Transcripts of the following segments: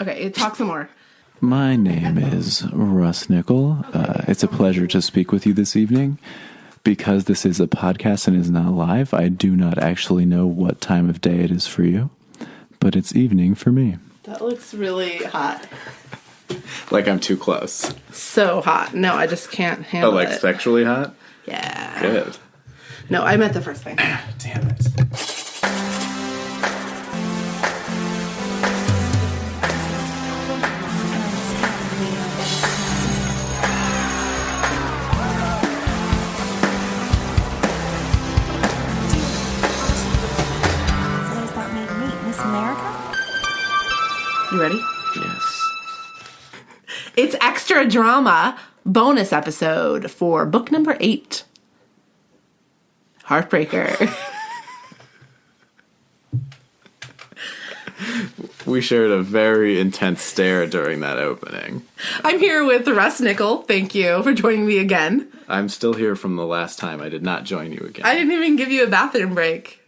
Okay, talk some more. My name is Russ Nickel. It's a pleasure to speak with you this evening. Because this is a podcast and is not live, I do not actually know what time of day it is for you, but it's evening for me. That looks really hot. Like I'm too close. So hot. No, I just can't handle it. Oh, like sexually hot? Yeah. Good. No, I meant the first thing. Damn it. You ready? Yes. It's extra drama bonus episode for book number 8. Heartbreaker. We shared a very intense stare during that opening. I'm here with Russ Nickel. Thank you for joining me again. I'm still here from the last time. I did not join you again. I didn't even give you a bathroom break.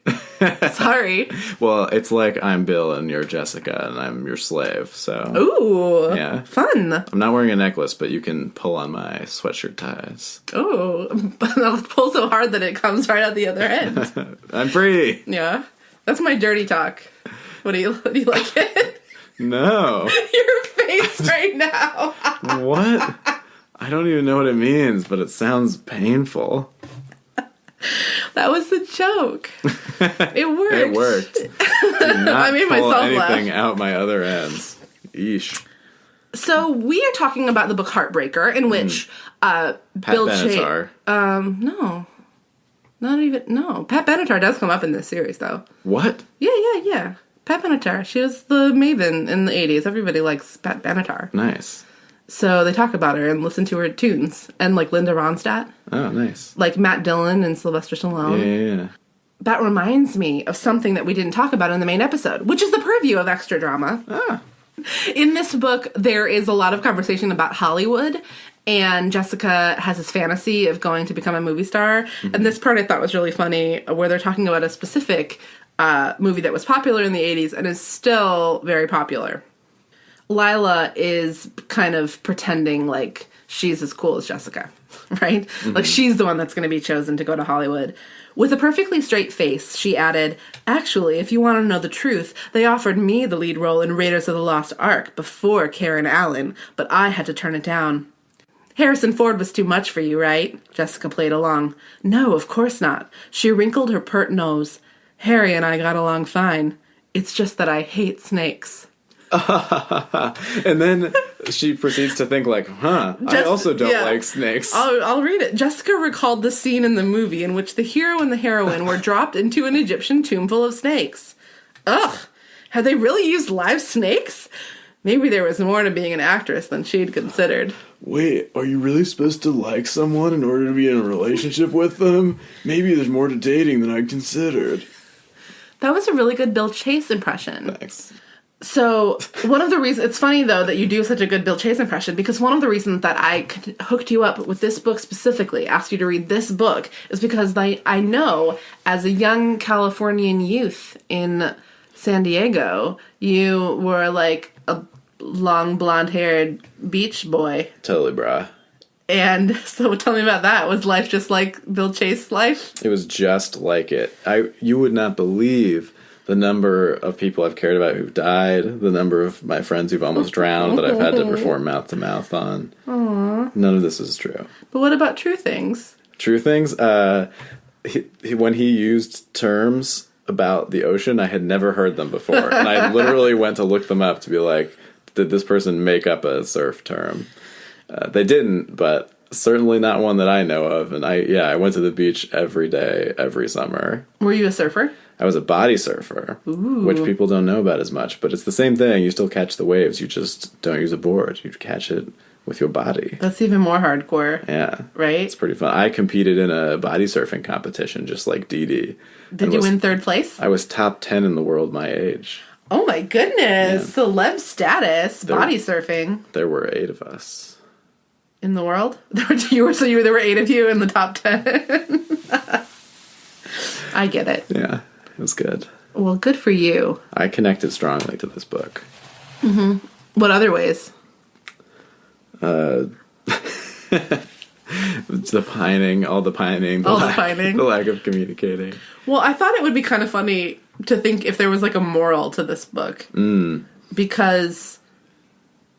Sorry. Well, it's like I'm Bill and you're Jessica and I'm your slave, so... Ooh. Yeah. Fun. I'm not wearing a necklace, but you can pull on my sweatshirt ties. Oh. I'll pull so hard that it comes right out the other end. I'm free! Yeah. That's my dirty talk. Do you like it? No. Your face right now. What? I don't even know what it means, but it sounds painful. That was the joke. It worked. It worked. Do not I made pull myself anything laugh. out my other ends. Yeesh. So we are talking about the book Heartbreaker, in which Bill Benatar. No. Not even, no. Pat Benatar does come up in this series, though. What? Yeah. Pat Benatar. She was the maven in the 80s. Everybody likes Pat Benatar. Nice. So they talk about her and listen to her tunes. And like Linda Ronstadt. Oh, nice. Like Matt Dillon and Sylvester Stallone. Yeah. That reminds me of something that we didn't talk about in the main episode, which is the purview of extra drama. Ah. In this book, there is a lot of conversation about Hollywood, and Jessica has this fantasy of going to become a movie star. Mm-hmm. And this part I thought was really funny, where they're talking about a specific movie that was popular in the 80s and is still very popular. Lila is kind of pretending like she's as cool as Jessica, right? Mm-hmm. Like she's the one that's going to be chosen to go to Hollywood. With a perfectly straight face, she added, "Actually, if you want to know the truth, they offered me the lead role in Raiders of the Lost Ark before Karen Allen, but I had to turn it down." "Harrison Ford was too much for you, right?" Jessica played along. "No, of course not." She wrinkled her pert nose. "Harry and I got along fine. It's just that I hate snakes." And then she proceeds to think like, I also don't like snakes. I'll read it. Jessica recalled the scene in the movie in which the hero and the heroine were dropped into an Egyptian tomb full of snakes. Ugh, had they really used live snakes? Maybe there was more to being an actress than she'd considered. Wait, are you really supposed to like someone in order to be in a relationship with them? Maybe there's more to dating than I considered. That was a really good Bill Chase impression. Thanks. So, one of the reasons... It's funny, though, that you do such a good Bill Chase impression, because one of the reasons that I hooked you up with this book specifically, asked you to read this book, is because I know, as a young Californian youth in San Diego, you were like a long, blonde-haired beach boy. Totally, brah. And so tell me about that. Was life just like Bill Chase's life? It was just like it. You would not believe the number of people I've cared about who've died, the number of my friends who've almost drowned that I've had to perform mouth-to-mouth on. Aww. None of this is true. But what about true things? True things? When he used terms about the ocean, I had never heard them before. And I literally went to look them up to be like, did this person make up a surf term? They didn't, but certainly not one that I know of. And I went to the beach every day, every summer. Were you a surfer? I was a body surfer, Ooh. Which people don't know about as much. But it's the same thing. You still catch the waves. You just don't use a board. You catch it with your body. That's even more hardcore. Yeah. Right? It's pretty fun. I competed in a body surfing competition just like Dee Dee. Did you win third place? I was top 10 in the world my age. Oh my goodness. Yeah. Celeb status. Body surfing. There were 8 of us. In the world? There were 8 of you in the top 10. I get it. Yeah. It was good. Well, good for you. I connected strongly to this book. Mm-hmm. What other ways? It's the pining, all the pining, the lack of communicating. Well, I thought it would be kind of funny to think if there was like a moral to this book. Because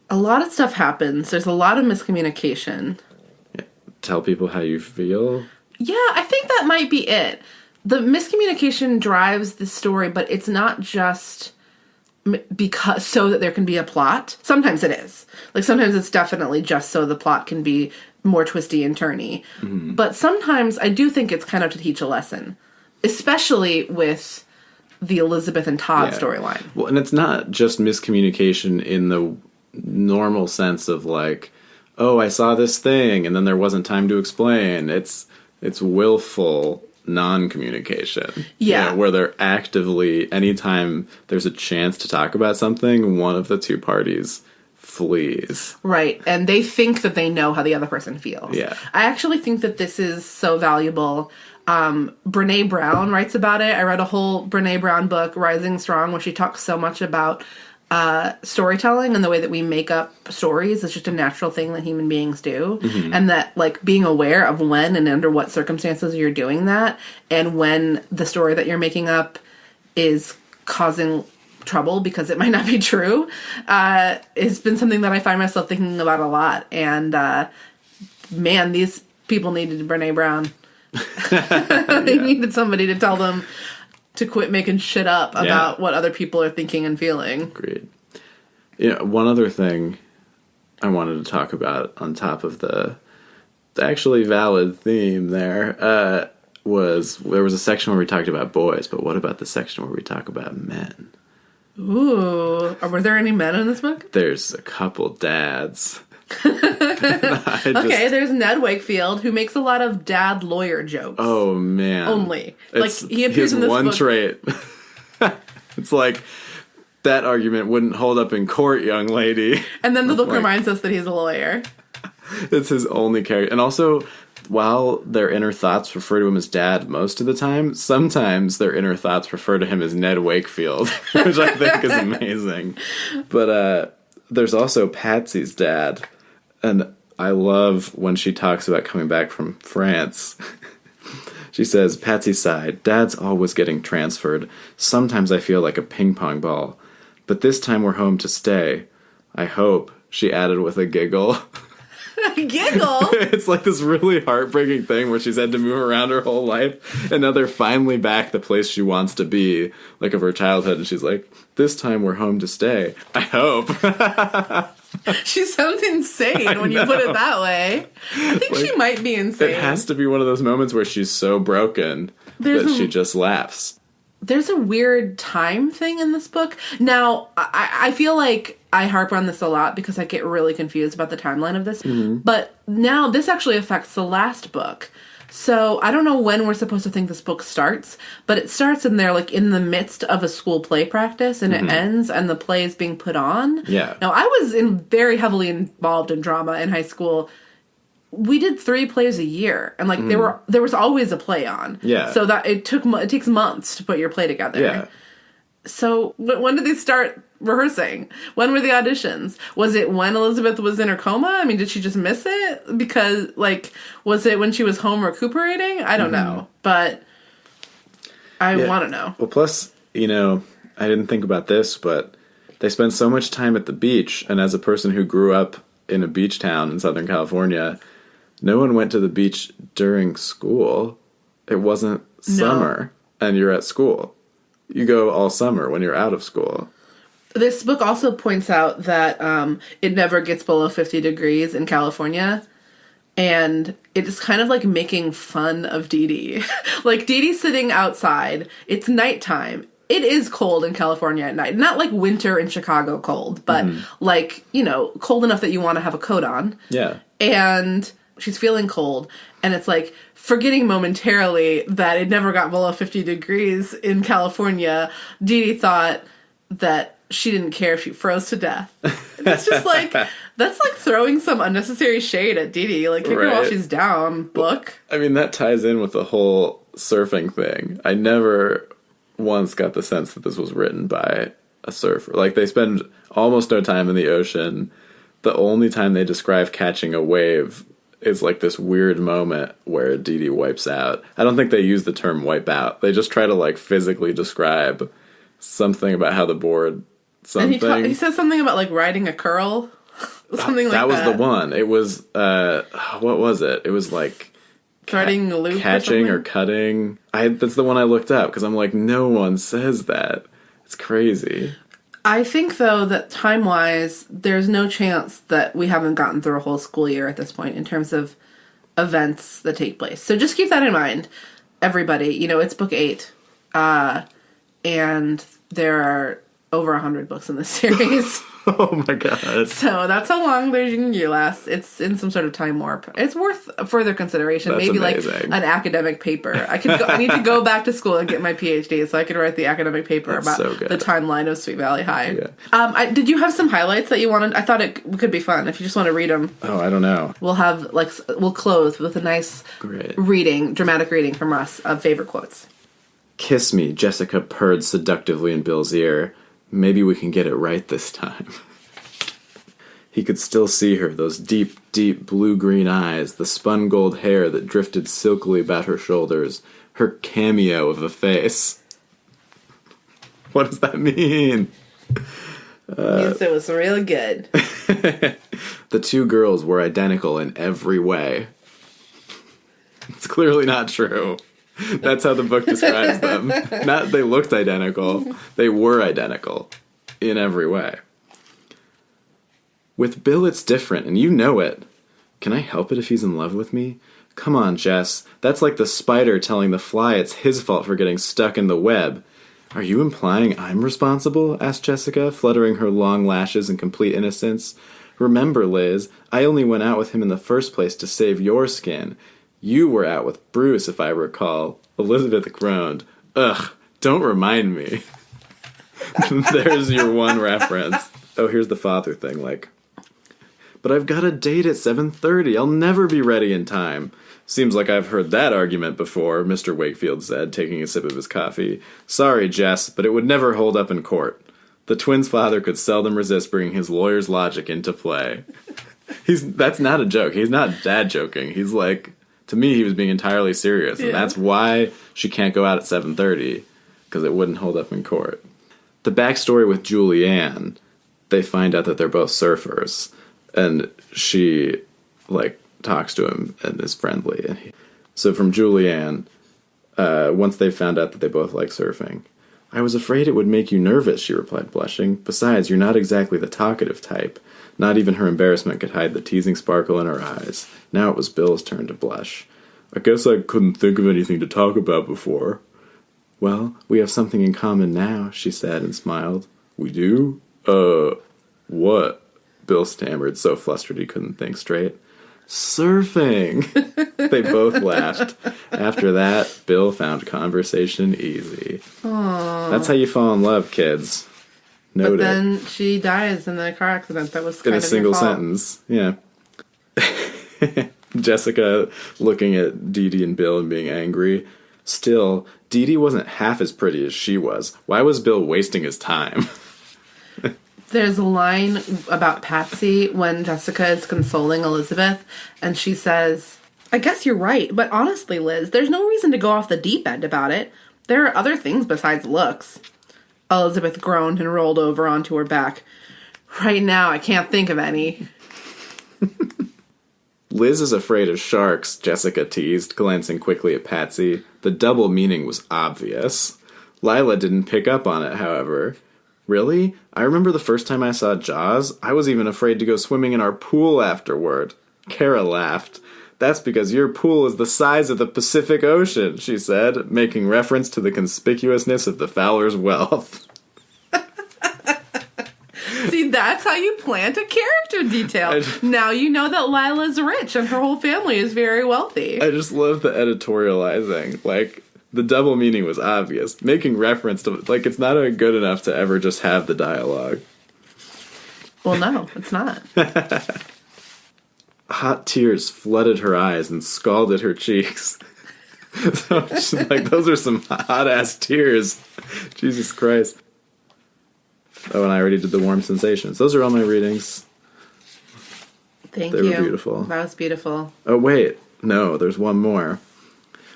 a lot of stuff happens. There's a lot of miscommunication. Yeah. Tell people how you feel. Yeah, I think that might be it. The miscommunication drives the story, but it's not just because so that there can be a plot. Sometimes it is. Like, sometimes it's definitely just so the plot can be more twisty and turny. But sometimes I do think it's kind of to teach a lesson, especially with the Elizabeth and Todd storyline. Well, and it's not just miscommunication in the normal sense of like, oh, I saw this thing and then there wasn't time to explain. It's willful non-communication. Yeah. You know, where they're actively, anytime there's a chance to talk about something, one of the two parties flees. Right. And they think that they know how the other person feels. Yeah. I actually think that this is so valuable. Brene Brown writes about it. I read a whole Brene Brown book, Rising Strong, where she talks so much about storytelling and the way that we make up stories is just a natural thing that human beings do. And that, like, being aware of when and under what circumstances you're doing that, and when the story that you're making up is causing trouble because it might not be true, has been something that I find myself thinking about a lot. And man, these people needed Brene Brown. They needed somebody to tell them to quit making shit up about what other people are thinking and feeling. Agreed. You know, one other thing I wanted to talk about on top of the actually valid theme there was there was a section where we talked about boys, but what about the section where we talk about men? Ooh. Were there any men in this book? There's a couple dads. Okay, there's Ned Wakefield, who makes a lot of dad lawyer jokes. Oh, man. Only. Like, he appears in this one book. trait. It's like, that argument wouldn't hold up in court, young lady. And then the book reminds us that he's a lawyer. It's his only character. And also, while their inner thoughts refer to him as dad most of the time, sometimes their inner thoughts refer to him as Ned Wakefield, which I think is amazing. But there's also Patsy's dad. And I love when she talks about coming back from France. She says, Patsy sighed, Dad's always getting transferred. Sometimes I feel like a ping pong ball. But this time we're home to stay. I hope, she added with a giggle. Giggle? It's like this really heartbreaking thing where she's had to move around her whole life. And now they're finally back the place she wants to be, like of her childhood. And she's like, this time we're home to stay. I hope. She sounds insane when you put it that way. I think she might be insane. It has to be one of those moments where she's so broken that she just laughs. There's a weird time thing in this book. Now, I feel like I harp on this a lot because I get really confused about the timeline of this. But now this actually affects the last book. So I don't know when we're supposed to think this book starts, but it starts and they're like in the midst of a school play practice and it ends and the play is being put on. Yeah. Now, I was very heavily involved in drama in high school. We did 3 plays a year, and like there was always a play on. Yeah. So that it takes months to put your play together. Yeah. So when did they start rehearsing? When were the auditions? Was it when Elizabeth was in her coma? I mean, did she just miss it? Because, like, was it when she was home recuperating? I don't know, but I want to know. Well, plus, you know, I didn't think about this, but they spend so much time at the beach, and as a person who grew up in a beach town in Southern California, no one went to the beach during school. It wasn't summer, and you're at school. You go all summer when you're out of school. This book also points out that it never gets below 50 degrees in California. And it is kind of like making fun of Dee Dee. Like, Dee Dee's sitting outside. It's nighttime. It is cold in California at night. Not like winter in Chicago cold, but like, you know, cold enough that you want to have a coat on. Yeah. And she's feeling cold. And it's like, forgetting momentarily that it never got below 50 degrees in California, Dee Dee thought that she didn't care if she froze to death. It's just like, that's like throwing some unnecessary shade at Dee Dee. Like, kick her while she's down, book. I mean, that ties in with the whole surfing thing. I never once got the sense that this was written by a surfer. Like, they spend almost no time in the ocean. The only time they describe catching a wave is like this weird moment where Dee Dee wipes out. I don't think they use the term wipe out. They just try to like physically describe something about how the board something. And he says something about like riding a curl. Something like that. That was the one. It was what was it? It was like threading the loop, catching or cutting. That's the one I looked up because I'm like, no one says that. It's crazy. I think, though, that time-wise, there's no chance that we haven't gotten through a whole school year at this point in terms of events that take place. So just keep that in mind, everybody. You know, it's book 8, and there are over 100 books in this series. Oh my god. So that's how long their junior year lasts. It's in some sort of time warp. It's worth further consideration. That's maybe amazing. Like an academic paper. I need to go back to school and get my PhD so I can write the academic paper That's about the timeline of Sweet Valley High. Yeah. Did you have some highlights that you wanted? I thought it could be fun if you just want to read them. Oh, I don't know. We'll close with a nice dramatic reading from Russ of favorite quotes. Kiss me, Jessica purred seductively in Bill's ear. Maybe we can get it right this time. He could still see her, those deep, deep blue-green eyes, the spun gold hair that drifted silkily about her shoulders, her cameo of a face. What does that mean? It means it was real good. The two girls were identical in every way. It's clearly not true. That's how the book describes them. Not they looked identical. They were identical in every way. With Bill, it's different, and you know it. Can I help it if he's in love with me? Come on, Jess. That's like the spider telling the fly it's his fault for getting stuck in the web. Are you implying I'm responsible? Asked Jessica, fluttering her long lashes in complete innocence. Remember, Liz, I only went out with him in the first place to save your skin. You were out with Bruce, if I recall. Elizabeth groaned. Ugh, don't remind me. There's your one reference. Oh, here's the father thing, like, but I've got a date at 7:30. I'll never be ready in time. Seems like I've heard that argument before, Mr. Wakefield said, taking a sip of his coffee. Sorry, Jess, but it would never hold up in court. The twins' father could seldom resist bringing his lawyer's logic into play. That's not a joke. He's not dad joking. He's like, to me, he was being entirely serious, and that's why she can't go out at 7:30, because it wouldn't hold up in court. The backstory with Julianne, they find out that they're both surfers, and she, like, talks to him and is friendly. So from Julianne, once they found out that they both like surfing, I was afraid it would make you nervous, she replied, blushing. Besides, you're not exactly the talkative type. Not even her embarrassment could hide the teasing sparkle in her eyes. Now it was Bill's turn to blush. I guess I couldn't think of anything to talk about before. Well, we have something in common now, she said and smiled. We do? What? Bill stammered, so flustered he couldn't think straight. Surfing! They both laughed. After that, Bill found conversation easy. Aww. That's how you fall in love, kids. Note but then she dies in the car accident. That was kind in of a single your fault. sentence. Yeah. Jessica looking at Dee Dee and Bill and being angry. Still, Dee Dee wasn't half as pretty as she was. Why was Bill wasting his time? There's a line about Patsy when Jessica is consoling Elizabeth, and she says, I guess you're right, but honestly, Liz, there's no reason to go off the deep end about it. There are other things besides looks. Elizabeth groaned and rolled over onto her back. Right now, I can't think of any. Liz is afraid of sharks, Jessica teased, glancing quickly at Patsy. The double meaning was obvious. Lila didn't pick up on it, however. Really? I remember the first time I saw Jaws, I was even afraid to go swimming in our pool afterward. Kara laughed. That's because your pool is the size of the Pacific Ocean, she said, making reference to the conspicuousness of the Fowler's wealth. See, that's how you plant a character detail. Now you know that Lila's rich and her whole family is very wealthy. I just love the editorializing. Like, the double meaning was obvious. Making reference to, like, it's not good enough to ever just have the dialogue. Well, no, it's not. Hot tears flooded her eyes and scalded her cheeks. So, like, those are some hot-ass tears. Jesus Christ. Oh, and I already did the warm sensations. Those are all my readings. Thank They you. were beautiful. That was beautiful. Oh, wait. No, there's one more.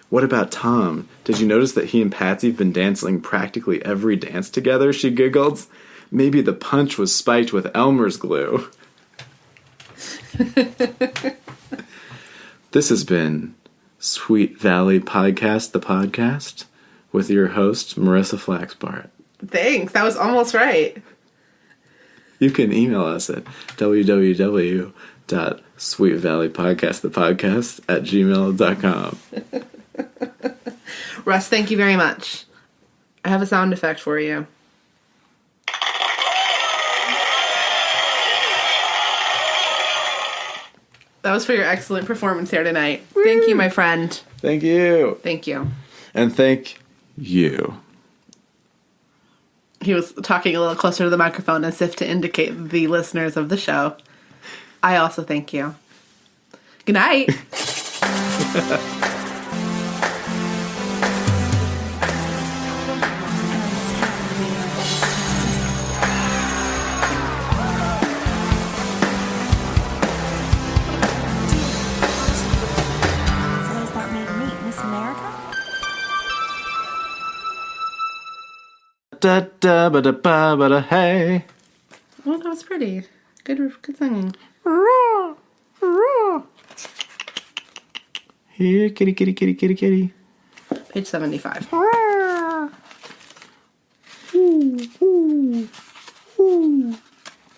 What about Tom? Did you notice that he and Patsy have been dancing practically every dance together? She giggled. Maybe the punch was spiked with Elmer's glue. This has been Sweet Valley Podcast, the podcast, with your host, Marissa Flaxbart. Thanks. That was almost right. You can email us at www.sweetvalleypodcastthepodcast@gmail.com. Russ, thank you very much. I have a sound effect for you. That was for your excellent performance here tonight. Woo! Thank you, my friend. Thank you. Thank you. And thank you. He was talking a little closer to the microphone as if to indicate the listeners of the show. I also thank you. Good night. Da da ba da ba ba da hey. Well, that was pretty. Good singing. Here, kitty, kitty, kitty, kitty, kitty. Page 75.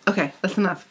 Okay, that's enough.